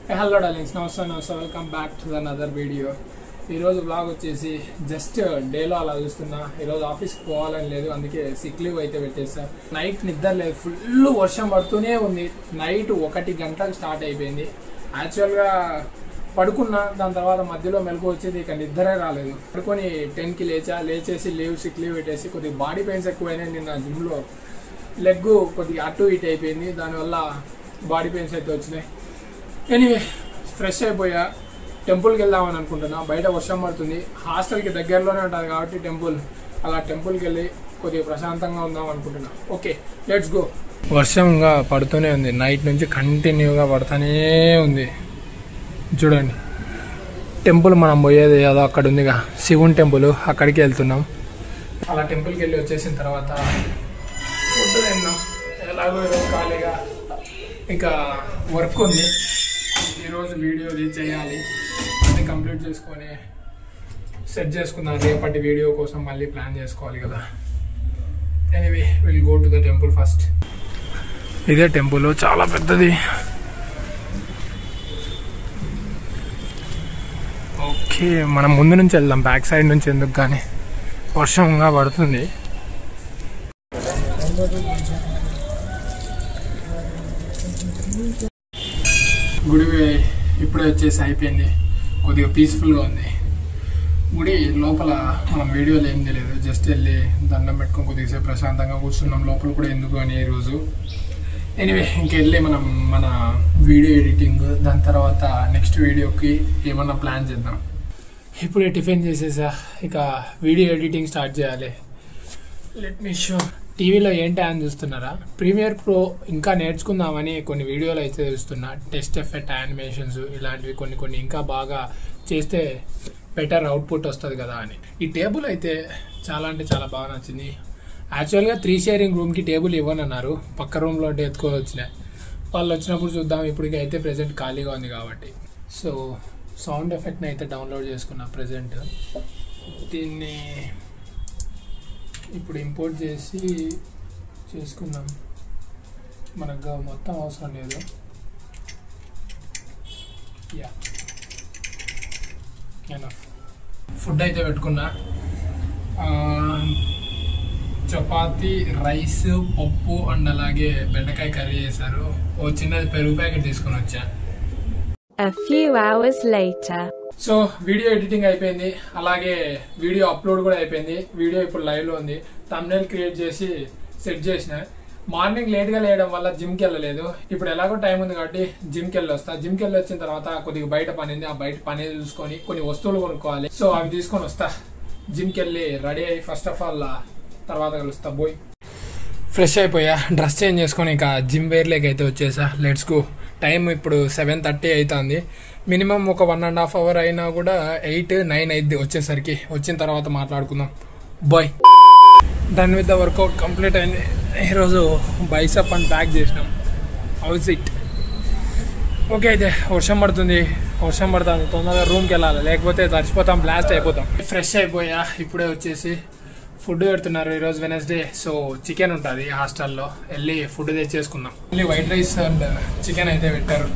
Hello darlings, నమస్తే welcome back to another video. ఈరోజు blog వచ్చేసి జస్ట్ డేలో అలా చూస్తున్నా. ఈరోజు ఆఫీస్కి పోవాలని లేదు, అందుకే సిక్ లీవ్ అయితే పెట్టేసా. నైట్ నిద్ర లేదు, ఫుల్ వర్షం పడుతూనే ఉంది. నైట్ 1 గంటలకు స్టార్ట్ అయిపోయింది. యాక్చువల్గా పడుకున్నా, దాని తర్వాత మధ్యలో మెలకు వచ్చేది, ఇక నిద్రే రాలేదు. పడుకొని 10కి లేచేసి సిక్ లీవ్ పెట్టేసి కొద్దిగా బాడీ పెయిన్స్ ఎక్కువైనాయి. నిన్న జిమ్లో లెగ్ కొద్దిగా అటు ఇటు అయిపోయింది, దానివల్ల బాడీ పెయిన్స్ అయితే వచ్చినాయి. ఎనీవే ఫ్రెష్ అయిపోయా, టెంపుల్కి వెళ్దామని అనుకుంటున్నా. బయట వర్షం పడుతుంది, హాస్టల్కి దగ్గరలోనే ఉంటుంది కాబట్టి టెంపుల్, అలా టెంపుల్కి వెళ్ళి కొద్దిగా ప్రశాంతంగా ఉందాం అనుకుంటున్నా. Okay, let's go. వర్షంగా పడుతూనే ఉంది, నైట్ నుంచి కంటిన్యూగా పడుతూనే ఉంది. చూడండి, టెంపుల్ మనం పోయేది ఏదో అక్కడ ఉందిగా, శివుని టెంపుల్, అక్కడికి వెళ్తున్నాం. అలా టెంపుల్కి వెళ్ళి వచ్చేసిన తర్వాత ఫుడ్ తిన్నాం. ఎలాగో ఈరోజు ఖాళీగా ఇంకా వర్క్ ఉంది, ఈరోజు వీడియో చేయాలి. అది కంప్లీట్ చేసుకొని సెట్ చేసుకుందాం. రేపటి వీడియో కోసం మళ్ళీ ప్లాన్ చేసుకోవాలి కదా. Anyway will go to the temple first. ఇదే టెంపుల్, చాలా పెద్దది. ఓకే, మనం ముందు నుంచి వెళ్దాం, బ్యాక్ సైడ్ నుంచి ఎందుకు కానీ, వర్షంగా పడుతుంది. గుడి ఇప్పుడే వచ్చేసి అయిపోయింది, కొద్దిగా పీస్ఫుల్గా ఉంది. గుడి లోపల మనం వీడియోలో ఏం తెలియదు, జస్ట్ వెళ్ళి దండం పెట్టుకొని కొద్దిసేపు ప్రశాంతంగా కూర్చున్నాం. లోపల కూడా ఎందుకు అని ఈరోజు. ఎనీవే ఇంకెళ్ళి మనం మన వీడియో ఎడిటింగ్, దాని తర్వాత నెక్స్ట్ వీడియోకి ఏమన్నా ప్లాన్ చేద్దాం. ఇప్పుడే టిఫిన్ చేసేసా, ఇక వీడియో ఎడిటింగ్ స్టార్ట్ చేయాలి. Let me show. టీవీలో ఏంటి అని చూస్తున్నారా? ప్రీమియర్ ప్రో ఇంకా నేర్చుకుందామని కొన్ని వీడియోలు అయితే చూస్తున్నా. టెస్ట్ ఎఫెక్ట్, యానిమేషన్స్ ఇలాంటివి కొన్ని ఇంకా బాగా చేస్తే బెటర్ అవుట్పుట్ వస్తుంది కదా అని. ఈ టేబుల్ అయితే చాలా అంటే చాలా బాగా నచ్చింది. యాక్చువల్గా 3 షేరింగ్ రూమ్కి టేబుల్ ఇవ్వనన్నారు, పక్క రూమ్లో ఎత్తుకొని వచ్చినాయి. వాళ్ళు వచ్చినప్పుడు చూద్దాం, ఇప్పటికి అయితే ప్రెజెంట్ ఖాళీగా ఉంది కాబట్టి. సో సౌండ్ ఎఫెక్ట్ని అయితే డౌన్లోడ్ చేసుకున్నా ప్రెజెంట్. దీన్ని ఇప్పుడు ఇంపోర్ట్ చేసి చేసుకుందాం, మనకు మొత్తం అవసరం లేదు. యా, ఫుడ్ అయితే పెట్టుకున్నా. చపాతి, రైస్, పప్పు అండ్ అలాగే బెండకాయ కర్రీ చేశారు. ఓ చిన్నది పెరుగు ప్యాకెట్ తీసుకొని వచ్చా. A few hours later. So video editing అయిపోయింది, అలాగే వీడియో అప్లోడ్ కూడా అయిపోయింది. వీడియో ఇప్పుడు లైవ్లో ఉంది. థంబ్నెయిల్ క్రియేట్ చేసి సెట్ చేసిన. మార్నింగ్ లేట్గా లేయడం వల్ల జిమ్కి వెళ్ళలేదు. ఇప్పుడు ఎలాగో టైం ఉంది కాబట్టి జిమ్కి వెళ్ళి వస్తా. జిమ్కి వెళ్ళి వచ్చిన తర్వాత కొద్దిగా బయట పని ఉంది, ఆ బయట పని చూసుకొని కొన్ని వస్తువులు కొనుక్కోవాలి. సో అవి తీసుకొని వస్తా. జిమ్కి వెళ్ళి రెడీ అయ్యి ఫస్ట్ ఆఫ్ ఆల్ తర్వాత కలుస్తా. పోయి ఫ్రెష్ అయిపోయా, డ్రెస్ చేంజ్ చేసుకొని ఇక జిమ్ వేర్లోకి అయితే వచ్చేసా. Let's go. టైం ఇప్పుడు 7:30 అవుతుంది. మినిమం ఒక 1.5 అవర్ అయినా కూడా 8-9 అయింది వచ్చేసరికి. వచ్చిన తర్వాత మాట్లాడుకుందాం. Bye. Done with the workout, complete అయింది. ఈరోజు బైసప్ అండ్ బ్యాక్ చేసినాం. How's it. ఓకే, అయితే వర్షం పడుతుంది, తొందరగా రూమ్కి వెళ్ళాలి, లేకపోతే తడిచిపోతాం, బ్లాస్ట్ అయిపోతాం. ఫ్రెష్ అయిపోయా, ఇప్పుడే వచ్చేసి ఫుడ్ పెడుతున్నారు. ఈరోజు వెనస్డే, సో చికెన్ ఉంటుంది హాస్టల్లో. వెళ్ళి ఫుడ్ తెచ్చేసుకుందాం. మళ్ళీ వైట్ రైస్ అండ్ చికెన్ అయితే పెట్టారు.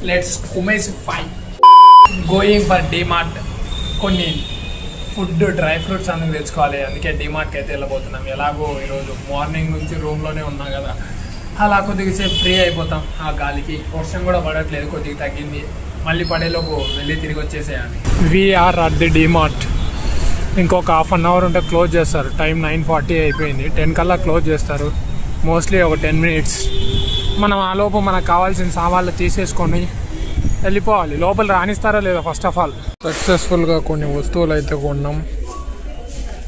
లెట్స్ కుమేసి ఫైవ్ గోయింగ్ ఫర్ డిమార్ట్. కొన్ని ఫుడ్, డ్రై ఫ్రూట్స్ అందుకు తెచ్చుకోవాలి, అందుకే డిమార్ట్కి అయితే వెళ్ళబోతున్నాం. ఎలాగో ఈరోజు మార్నింగ్ నుంచి రూమ్లోనే ఉన్నా కదా, అలా కొద్దిగా సేపు ఫ్రీ అయిపోతాం ఆ గాలికి. వర్షం కూడా పడట్లేదు, కొద్దిగా తగ్గింది. మళ్ళీ పడేలోపు వెళ్ళి తిరిగి వచ్చేసేయాలి. We're at the DMart. ఇంకొక 1/2 అవర్ ఉంటే క్లోజ్ చేస్తారు. టైం 9:40 అయిపోయింది. 10 కల్లా క్లోజ్ చేస్తారు. మోస్ట్లీ ఒక 10 మినిట్స్. మనం ఆ లోపు మనకు కావాల్సిన సామాన్లు తీసేసుకొని వెళ్ళిపోవాలి. లోపల రాణిస్తారా లేదా ఫస్ట్ ఆఫ్ ఆల్. సక్సెస్ఫుల్గా కొన్ని వస్తువులు అయితే కొన్నాం,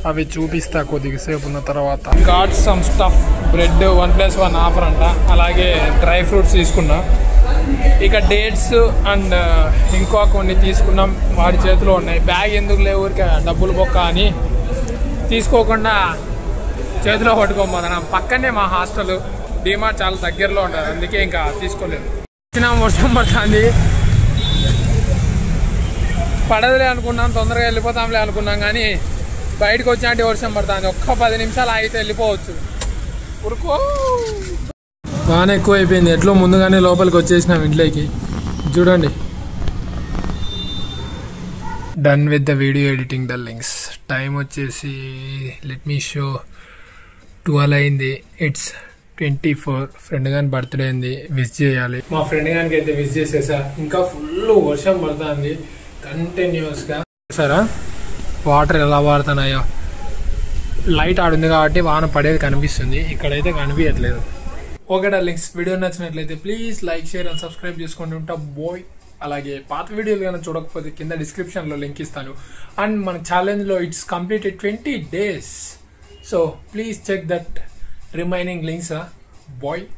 అవి చూపిస్తా కొద్దిగా సేపు ఉన్న తర్వాత. Got some stuff, bread 1+1 offer అంట, అలాగే డ్రై ఫ్రూట్స్ తీసుకున్నా. ఇక డేట్స్ అండ్ ఇంకా కొన్ని తీసుకున్నాం, వాడి చేతిలో ఉన్నాయి. బ్యాగ్ ఎందుకు లేవు, ఊరికే డబ్బులు బొక్క అని తీసుకోకుండా చేతిలో పట్టుకోమన్నాం. పక్కనే మా హాస్టల్, డిమార్ట్ చాలా దగ్గరలో ఉంటుంది, అందుకే ఇంకా తీసుకోలేదు. వచ్చిన వర్షం పడుతుంది, పడదులే అనుకున్నాం, తొందరగా వెళ్ళిపోతాంలే అనుకున్నాం, కానీ బయటకు వచ్చినట్టు వర్షం పడుతుంది. ఒక్క 10 నిమిషాలు ఆగితే వెళ్ళిపోవచ్చు. ఉరుకో. వాన ఎక్కువ అయిపోయింది, ఎట్లో ముందుగానే లోపలికి వచ్చేసినాం ఇంట్లోకి. చూడండి. Done with the video editing darlings. Time వచ్చేసి లెట్ మీ షో 12 అయింది. ఇట్స్ 24. ఫ్రెండ్ గాని బర్త్డే అయింది, విష్ చేయాలి. మా ఫ్రెండ్ గానికి అయితే విష్ చేసేసా. ఇంకా ఫుల్ వర్షం పడుతుంది కంటిన్యూస్గా. సరే వాటర్ ఎలా పడుతున్నాయో. లైట్ ఆడుంది కాబట్టి వాన పడేది కనిపిస్తుంది, ఇక్కడైతే కనిపించట్లేదు. ఓకే డార్లింగ్స్, వీడియో నచ్చినట్లయితే please like, share and subscribe చేసుకుంటూ ఉంటా బాయ్. అలాగే పాత వీడియోలు కానీ చూడకపోతే కింద డిస్క్రిప్షన్లో లింక్ ఇస్తాను. అండ్ మన ఛాలెంజ్లో it's completed 20 days. So please check that remaining links bye.